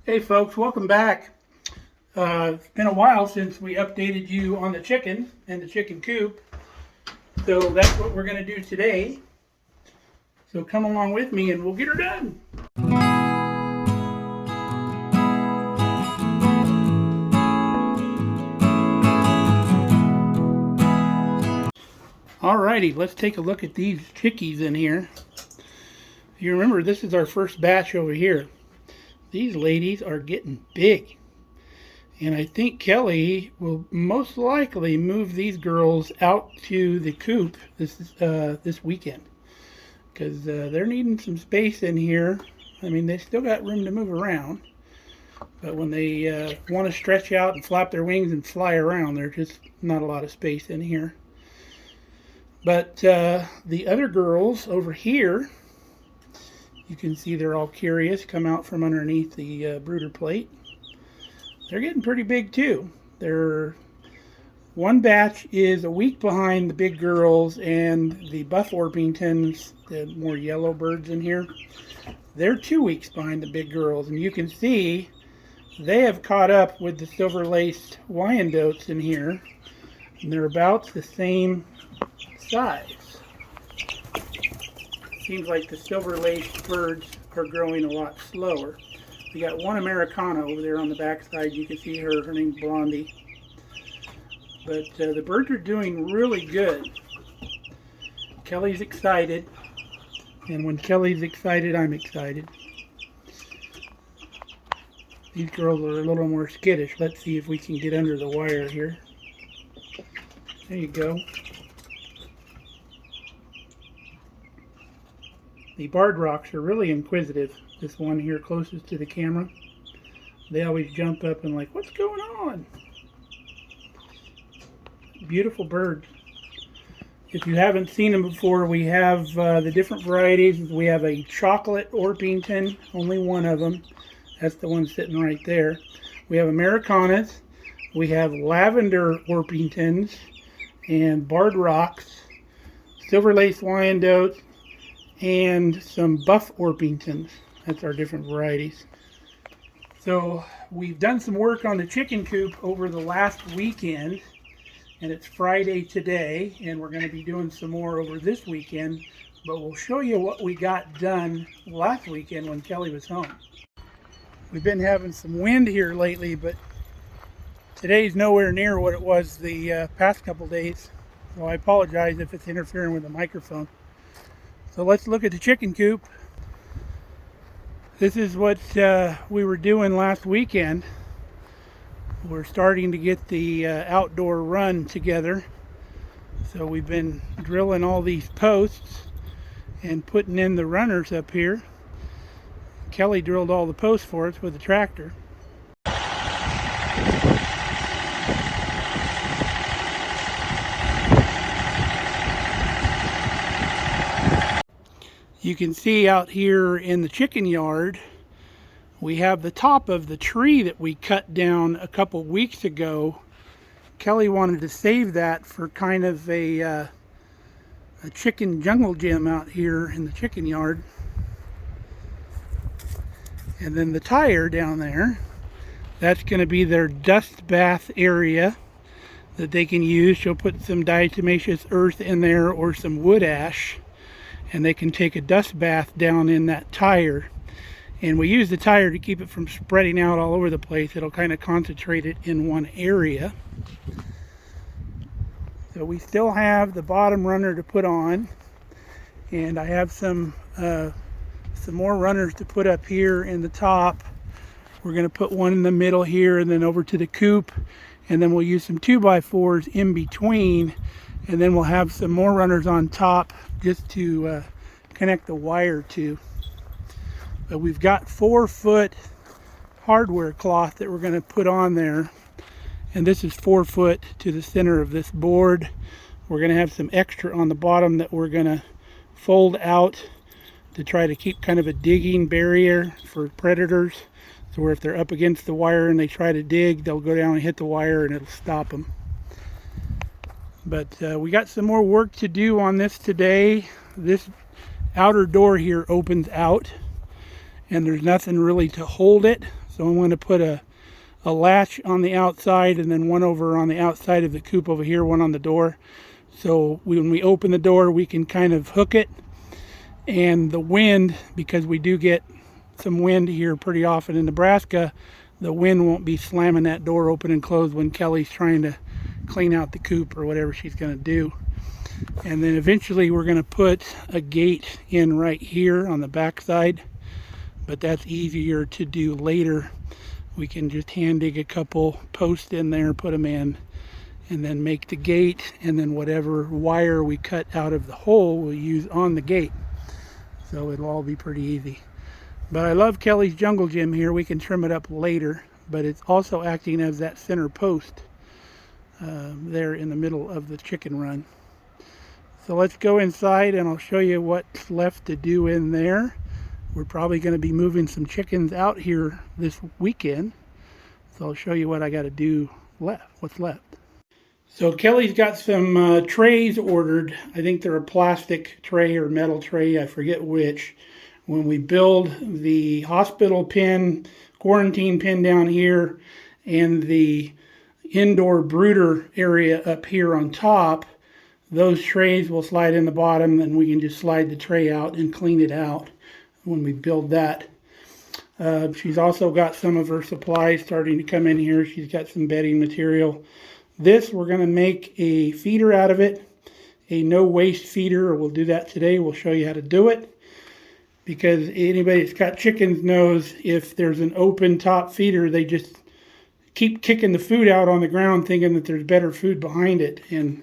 Hey folks, welcome back. It's been a while since we updated you on the chicken and the chicken coop. So that's what we're going to do today. So come along with me and we'll get her done. Alrighty, let's take a look at these chickies in here. You remember this is our first batch over here. These ladies are getting big. And I think Kelly will most likely move these girls out to the coop this weekend. Because they're needing some space in here. I mean, they still got room to move around. But when they want to stretch out and flap their wings and fly around, there's just not a lot of space in here. But the other girls over here, you can see they're all curious, come out from underneath the brooder plate. They're getting pretty big too. One batch is a week behind the big girls, and the buff Orpingtons, the more yellow birds in here, they're 2 weeks behind the big girls. And you can see they have caught up with the silver-laced Wyandottes in here, and they're about the same size. Seems like the silver-laced birds are growing a lot slower. We got one Americana over there on the backside. You can see her name's Blondie. But the birds are doing really good. Kelly's excited. And when Kelly's excited, I'm excited. These girls are a little more skittish. Let's see if we can get under the wire here. There you go. The barred rocks are really inquisitive. This one here closest to the camera. They always jump up and like, what's going on? Beautiful birds. If you haven't seen them before, we have the different varieties. We have a chocolate Orpington, only one of them. That's the one sitting right there. We have Americanas. We have lavender Orpingtons and barred rocks, silver-laced Wyandottes, and some buff Orpingtons. That's our different varieties. So we've done some work on the chicken coop over the last weekend, and it's Friday today, and we're going to be doing some more over this weekend, but we'll show you what we got done last weekend when Kelly was home. We've been having some wind here lately, but today's nowhere near what it was the past couple days, so I apologize if it's interfering with the microphone. So let's look at the chicken coop. This is what we were doing last weekend. We're starting to get the outdoor run together. So we've been drilling all these posts and putting in the runners up here. Kelly drilled all the posts for us with the tractor. You can see out here in the chicken yard, we have the top of the tree that we cut down a couple weeks ago. Kelly wanted to save that for kind of a chicken jungle gym out here in the chicken yard. And then the tire down there, that's going to be their dust bath area that they can use. She'll put some diatomaceous earth in there or some wood ash, and they can take a dust bath down in that tire. And we use the tire to keep it from spreading out all over the place. It'll kind of concentrate it in one area. So we still have the bottom runner to put on, and I have some more runners to put up here in the top. We're going to put one in the middle here and then over to the coop, and then we'll use some 2x4s in between, and then we'll have some more runners on top just to connect the wire to. But we've got 4-foot hardware cloth that we're going to put on there, and this is 4 foot to the center of this board. We're going to have some extra on the bottom that we're going to fold out to try to keep kind of a digging barrier for predators, so where if they're up against the wire and they try to dig, they'll go down and hit the wire and it'll stop them. But we got some more work to do on this today. This outer door here opens out, and there's nothing really to hold it, So I'm going to put a latch on the outside and then one over on the outside of the coop over here, one on the door. So when we open the door, we can kind of hook it. And the wind, because we do get some wind here pretty often in Nebraska, the wind won't be slamming that door open and closed when Kelly's trying to clean out the coop or whatever she's going to do. And then eventually we're going to put a gate in right here on the back side, but that's easier to do later. We can just hand dig a couple posts in there, put them in, and then make the gate, and then whatever wire we cut out of the hole we'll use on the gate. So it'll all be pretty easy. But I love Kelly's jungle gym here. We can trim it up later, but it's also acting as that center post there in the middle of the chicken run. So let's go inside and I'll show you what's left to do in there. We're probably going to be moving some chickens out here this weekend. So I'll show you what I got to do left, what's left. So Kelly's got some trays ordered. I think they're a plastic tray or metal tray, I forget which. When we build the hospital pen, quarantine pen down here, and the indoor brooder area up here on top, those trays will slide in the bottom, and we can just slide the tray out and clean it out when we build that. She's also got some of her supplies starting to come in here. She's got some bedding material. This, we're going to make a feeder out of it, a no waste feeder. We'll do that today. We'll show you how to do it, because anybody that's got chickens knows if there's an open top feeder, they just keep kicking the food out on the ground thinking that there's better food behind it, and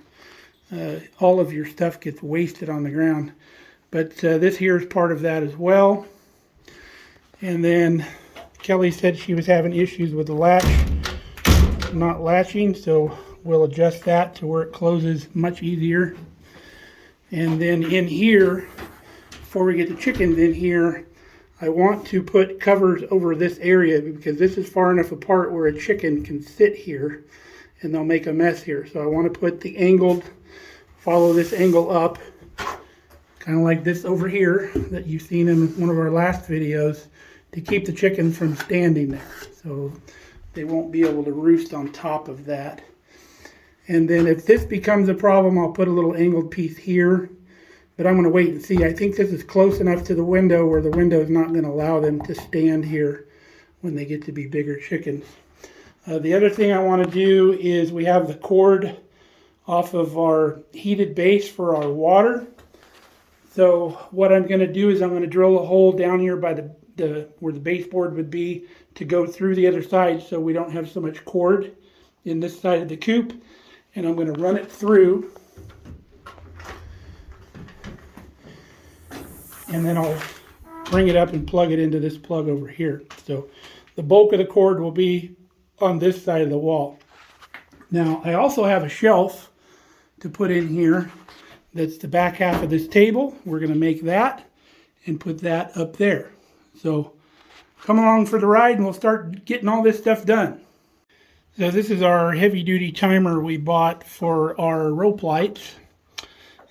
all of your stuff gets wasted on the ground. But this here is part of that as well. And then Kelly said she was having issues with the latch not latching, so we'll adjust that to where it closes much easier. And then in here, before we get the chickens in here, I want to put covers over this area because this is far enough apart where a chicken can sit here and they'll make a mess here. So I want to put the angled, follow this angle up, kind of like this over here that you've seen in one of our last videos, to keep the chickens from standing there. So they won't be able to roost on top of that. And then if this becomes a problem, I'll put a little angled piece here. But I'm going to wait and see. I think this is close enough to the window where the window is not going to allow them to stand here when they get to be bigger chickens. The other thing I want to do is we have the cord off of our heated base for our water. So what I'm going to do is I'm going to drill a hole down here by the where the baseboard would be to go through the other side so we don't have so much cord in this side of the coop. And I'm going to run it through. And then I'll bring it up and plug it into this plug over here. So the bulk of the cord will be on this side of the wall. Now I also have a shelf to put in here. That's the back half of this table. We're going to make that and put that up there. So come along for the ride and we'll start getting all this stuff done. So this is our heavy duty timer we bought for our rope lights.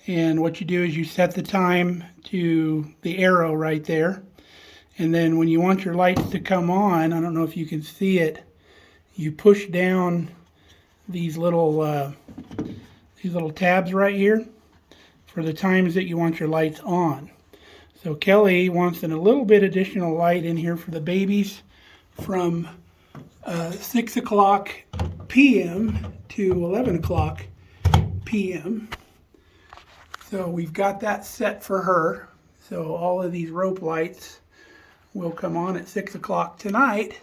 And what you do is you set the time to the arrow right there. And then when you want your lights to come on, I don't know if you can see it, you push down these little tabs right here for the times that you want your lights on. So Kelly wants a little bit additional light in here for the babies from 6 o'clock p.m. to 11 o'clock p.m. So we've got that set for her. So all of these rope lights will come on at 6 o'clock tonight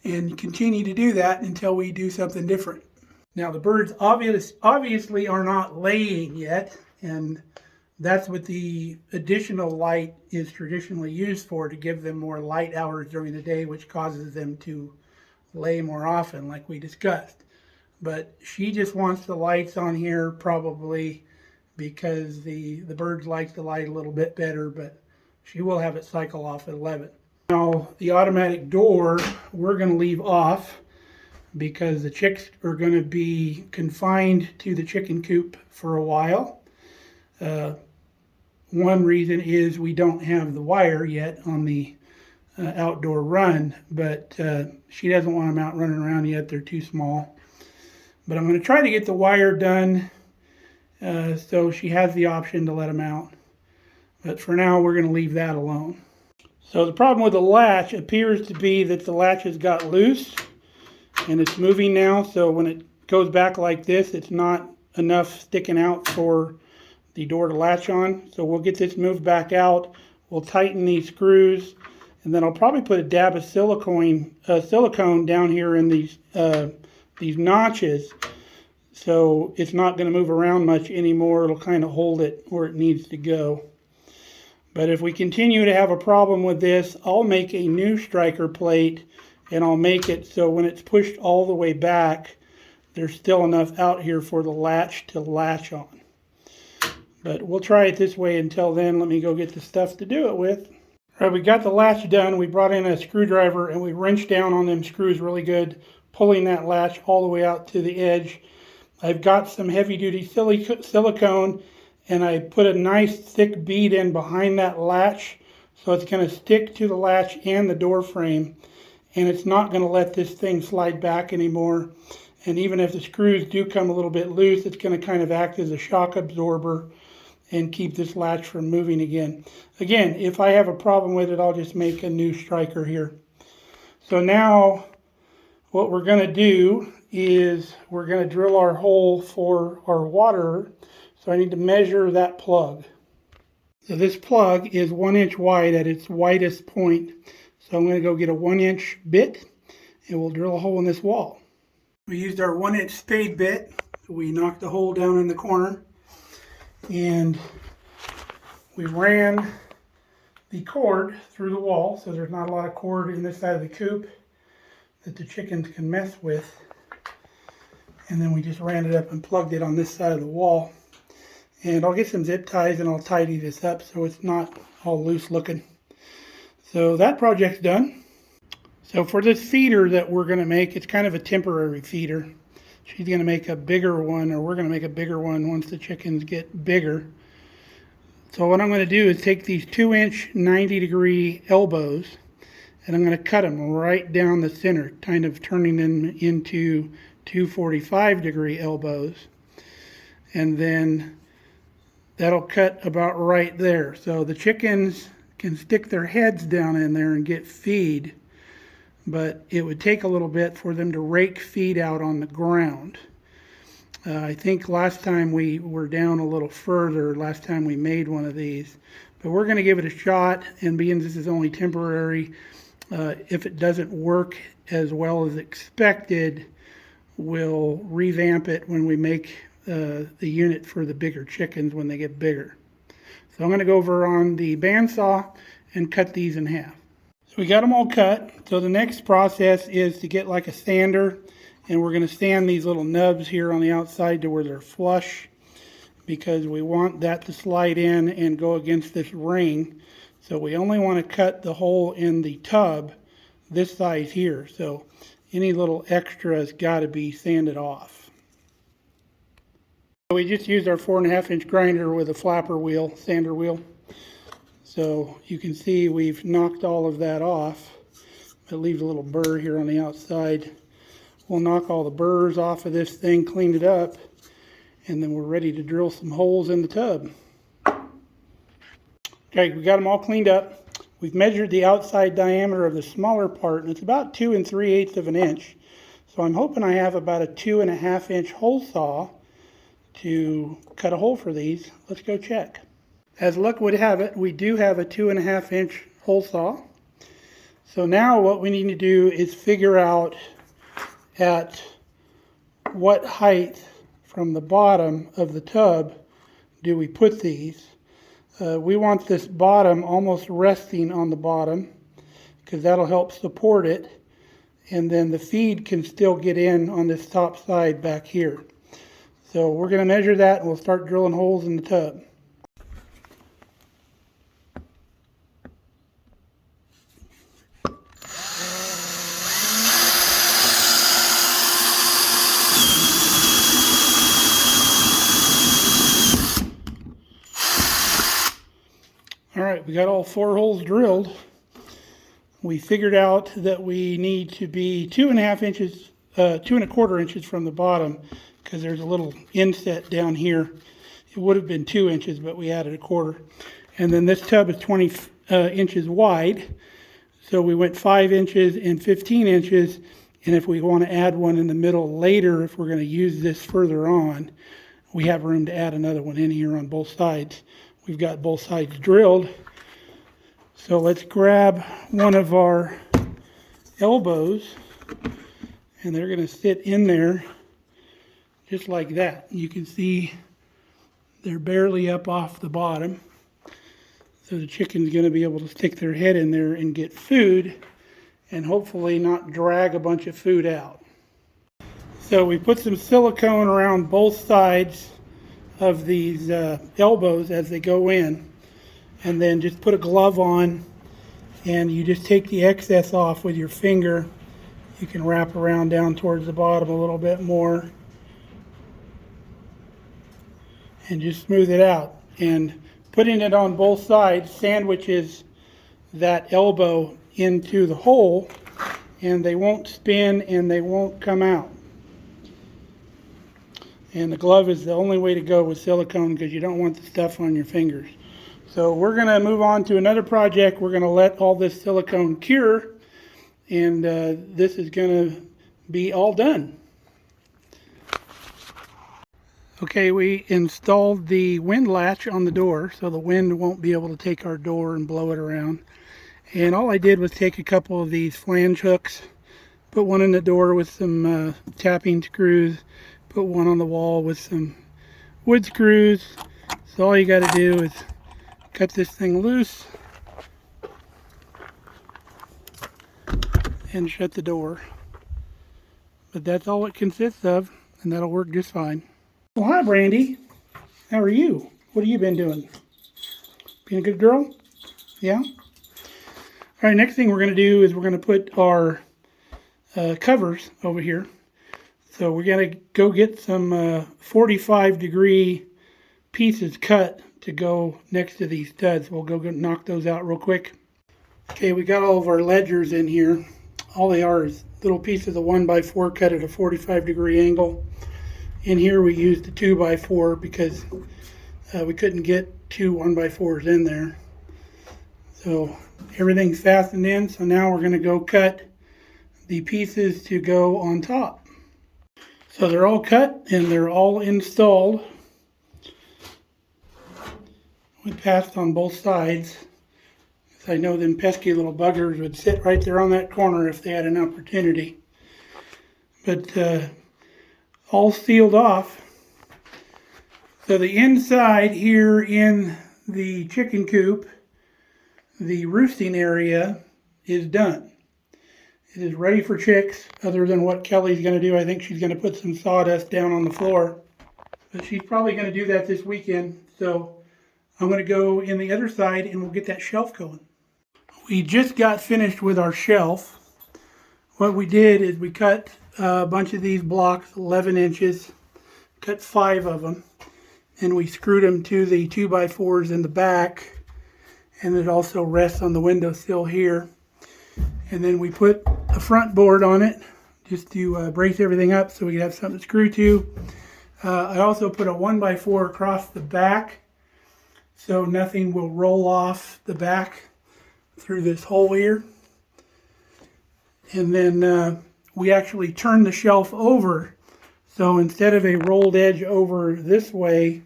and continue to do that until we do something different. Now the birds obviously are not laying yet, and that's what the additional light is traditionally used for, to give them more light hours during the day, which causes them to lay more often, like we discussed. But she just wants the lights on here probably because the birds like the light a little bit better, but she will have it cycle off at 11. Now the automatic door we're going to leave off because the chicks are going to be confined to the chicken coop for a while. One reason is we don't have the wire yet on the outdoor run, but she doesn't want them out running around yet. They're too small. But I'm going to try to get the wire done so she has the option to let them out. But for now, we're going to leave that alone. So the problem with the latch appears to be that the latch has got loose and it's moving now. So when it goes back like this, it's not enough sticking out for the door to latch on. So we'll get this moved back out. We'll tighten these screws, and then I'll probably put a dab of silicone down here in these notches, so it's not going to move around much anymore. It'll kind of hold it where it needs to go. But if we continue to have a problem with this, I'll make a new striker plate, and I'll make it so when it's pushed all the way back, there's still enough out here for the latch to latch on. But we'll try it this way until then. Let me go get the stuff to do it with. All right, we got the latch done. We brought in a screwdriver and we wrenched down on them screws really good, pulling that latch all the way out to the edge. I've got some heavy-duty silicone, and I put a nice thick bead in behind that latch, so it's going to stick to the latch and the door frame, and it's not going to let this thing slide back anymore. And even if the screws do come a little bit loose, it's going to kind of act as a shock absorber and keep this latch from moving again. Again, if I have a problem with it, I'll just make a new striker here. So now what we're going to do is we're going to drill our hole for our water. So I need to measure that plug. So this plug is 1 inch wide at its widest point. So I'm going to go get a 1 inch bit and we'll drill a hole in this wall. We used our 1 inch spade bit. We knocked the hole down in the corner, and we ran the cord through the wall, so there's not a lot of cord in this side of the coop that the chickens can mess with. And then we just ran it up and plugged it on this side of the wall. And I'll get some zip ties and I'll tidy this up so it's not all loose looking. So that project's done. So for this feeder that we're going to make, it's kind of a temporary feeder. She's going to make a bigger one, or we're going to make a bigger one once the chickens get bigger. So what I'm going to do is take these 2 inch 90-degree elbows, and I'm going to cut them right down the center, kind of turning them into 245-degree elbows. And then that'll cut about right there. So the chickens can stick their heads down in there and get feed, but it would take a little bit for them to rake feed out on the ground. I think last time we were down a little further, last time we made one of these. But we're going to give it a shot, and being this is only temporary, if it doesn't work as well as expected, we'll revamp it when we make the unit for the bigger chickens when they get bigger. So I'm going to go over on the bandsaw and cut these in half. So we got them all cut. So the next process is to get like a sander, and we're going to sand these little nubs here on the outside to where they're flush, because we want that to slide in and go against this ring. So we only want to cut the hole in the tub this size here. So any little extra has got to be sanded off. So we just used our 4.5 inch grinder with a flapper wheel, sander wheel. So you can see we've knocked all of that off. It leaves a little burr here on the outside. We'll knock all the burrs off of this thing, clean it up, and then we're ready to drill some holes in the tub. Okay, we got them all cleaned up. We've measured the outside diameter of the smaller part, and it's about 2 3/8 of an inch. So I'm hoping I have about a 2.5 inch hole saw to cut a hole for these. Let's go check. As luck would have it, we do have a 2.5 inch hole saw. So now what we need to do is figure out at what height from the bottom of the tub do we put these. We want this bottom almost resting on the bottom, because that'll help support it, and then the feed can still get in on this top side back here. So we're going to measure that, and we'll start drilling holes in the tub. All right, we got all 4 holes drilled. we figured out that we need to be 2.5 inches, 2.25 inches from the bottom, because there's a little inset down here. It would have been 2 inches, but we added 1/4. And then this tub is 20 inches wide. So we went 5 inches and 15 inches. And if we want to add one in the middle later, if we're going to use this further on, we have room to add another one in here on both sides. We've got both sides drilled. So let's grab one of our elbows, and they're going to sit in there just like that. You can see they're barely up off the bottom. So the chicken's going to be able to stick their head in there and get food, and hopefully not drag a bunch of food out. So we put some silicone around both sides of these elbows as they go in, and then just put a glove on, and you just take the excess off with your finger. You can wrap around down towards the bottom a little bit more and just smooth it out. And putting it on both sides sandwiches that elbow into the hole, and they won't spin and they won't come out. And the glove is the only way to go with silicone, because you don't want the stuff on your fingers. So we're going to move on to another project. We're going to let all this silicone cure, and this is going to be all done. Okay, we installed the wind latch on the door, so the wind won't be able to take our door and blow it around. And all I did was take a couple of these flange hooks, put one in the door with some tapping screws, put one on the wall with some wood screws. So all you got to do is cut this thing loose and shut the door. But that's all it consists of, and that'll work just fine. Well, hi Brandy. How are you? What have you been doing? Being a good girl? Yeah? All right, next thing we're going to do is we're going to put our covers over here. So we're going to go get some 45-degree pieces cut to go next to these studs. We'll go knock those out real quick. Okay, we got all of our ledgers in here. All they are is little pieces of 1x4 cut at a 45-degree angle. In here we used the 2x4 because we couldn't get two 1x4s in there. So everything's fastened in. So now we're going to go cut the pieces to go on top. So they're all cut and they're all installed. We passed on both sides. I know them pesky little buggers would sit right there on that corner if they had an opportunity. But all sealed off. So the inside here in the chicken coop, the roosting area, is done. It is ready for chicks, other than what Kelly's going to do. I think she's going to put some sawdust down on the floor. But she's probably going to do that this weekend. So I'm going to go in the other side and we'll get that shelf going. We just got finished with our shelf. What we did is we cut a bunch of these blocks, 11 inches, cut 5 of them, and we screwed them to the 2x4s in the back, and it also rests on the windowsill here. And then we put a front board on it just to brace everything up so we can have something to screw to. I also put a 1x4 across the back so nothing will roll off the back through this hole here. And then we actually turned the shelf over. So instead of a rolled edge over this way,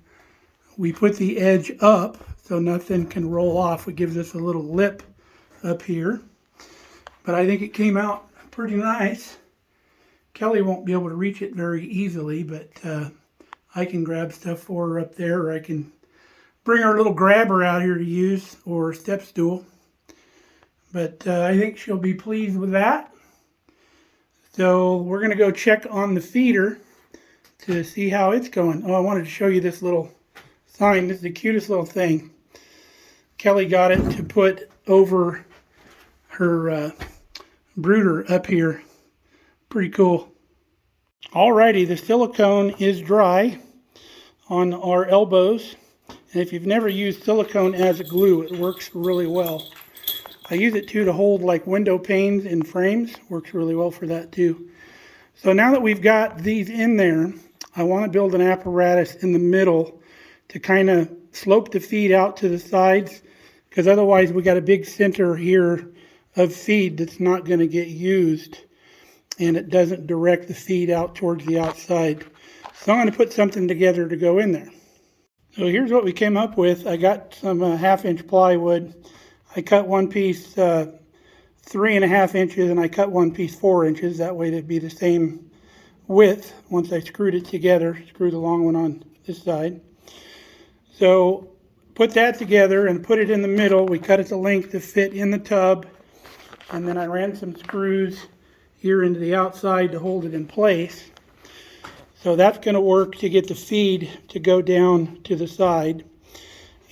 we put the edge up so nothing can roll off. It gives us a little lip up here. But I think it came out pretty nice. Kelly won't be able to reach it very easily, but I can grab stuff for her up there, or I can bring our little grabber out here to use, or step stool. But I think she'll be pleased with that. So we're going to go check on the feeder to see how it's going. Oh, I wanted to show you this little sign. This is the cutest little thing. Kelly got it to put over her brooder up here. Pretty cool. Alrighty, the silicone is dry on our elbows. And if you've never used silicone as a glue, it works really well. I use it too to hold like window panes in frames. Works really well for that too. So now that we've got these in there, I want to build an apparatus in the middle to kind of slope the feed out to the sides, because otherwise we got a big center here of feed that's not going to get used, and it doesn't direct the feed out towards the outside. So I'm going to put something together to go in there. So here's what we came up with. I got some 1/2-inch plywood. I cut one piece 3.5 inches, and I cut one piece 4 inches. That way it'd be the same width once I screwed it together. Screw the long one on this side. So put that together and put it in the middle. We cut it to length to fit in the tub, and then I ran some screws here into the outside to hold it in place. So that's going to work to get the feed to go down to the side.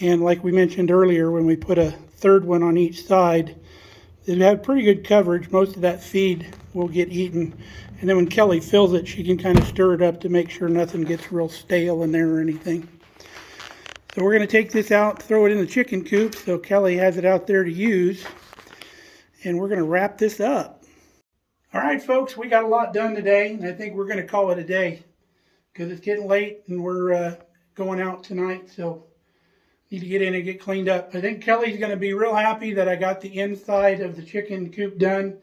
And like we mentioned earlier, when we put a third one on each side, it have pretty good coverage. Most of that feed will get eaten. And then when Kelly fills it, she can kind of stir it up to make sure nothing gets real stale in there or anything. So we're going to take this out, throw it in the chicken coop so Kelly has it out there to use. And we're going to wrap this up. All right, folks, we got a lot done today, and I think we're going to call it a day, because it's getting late and we're going out tonight, so need to get in and get cleaned up. I think Kelly's going to be real happy that I got the inside of the chicken coop done,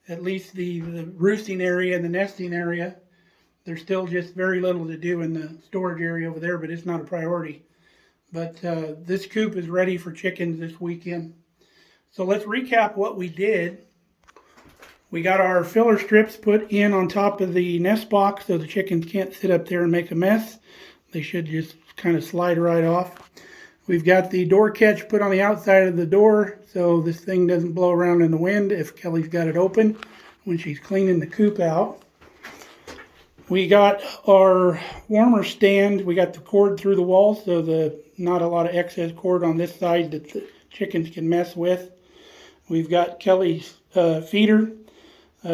at least the roosting area and the nesting area. There's still just very little to do in the storage area over there, but it's not a priority. But this coop is ready for chickens this weekend. So let's recap what we did. We got our filler strips put in on top of the nest box so the chickens can't sit up there and make a mess. They should just kind of slide right off. We've got the door catch put on the outside of the door so this thing doesn't blow around in the wind if Kelly's got it open when she's cleaning the coop out. We got our warmer stand. We got the cord through the wall so not a lot of excess cord on this side that the chickens can mess with. We've got Kelly's feeder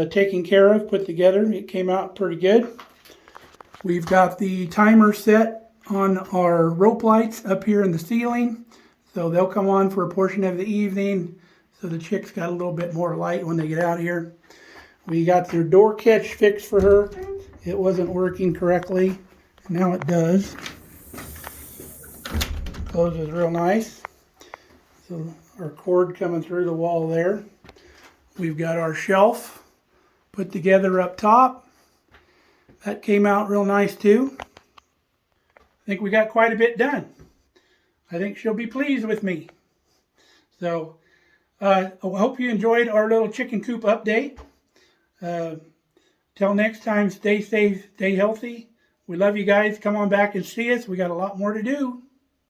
taken care of, put together. It came out pretty good. We've got the timer set on our rope lights up here in the ceiling, so they'll come on for a portion of the evening, so the chicks got a little bit more light when they get out here. We got their door catch fixed for her. It wasn't working correctly. Now it does. Closes real nice. So our cord coming through the wall there. We've got our shelf put together up top. That came out real nice too. I think we got quite a bit done. I think she'll be pleased with me. So I hope you enjoyed our little chicken coop update. Till next time, stay safe, stay healthy. We love you guys. Come on back and see us. We got a lot more to do.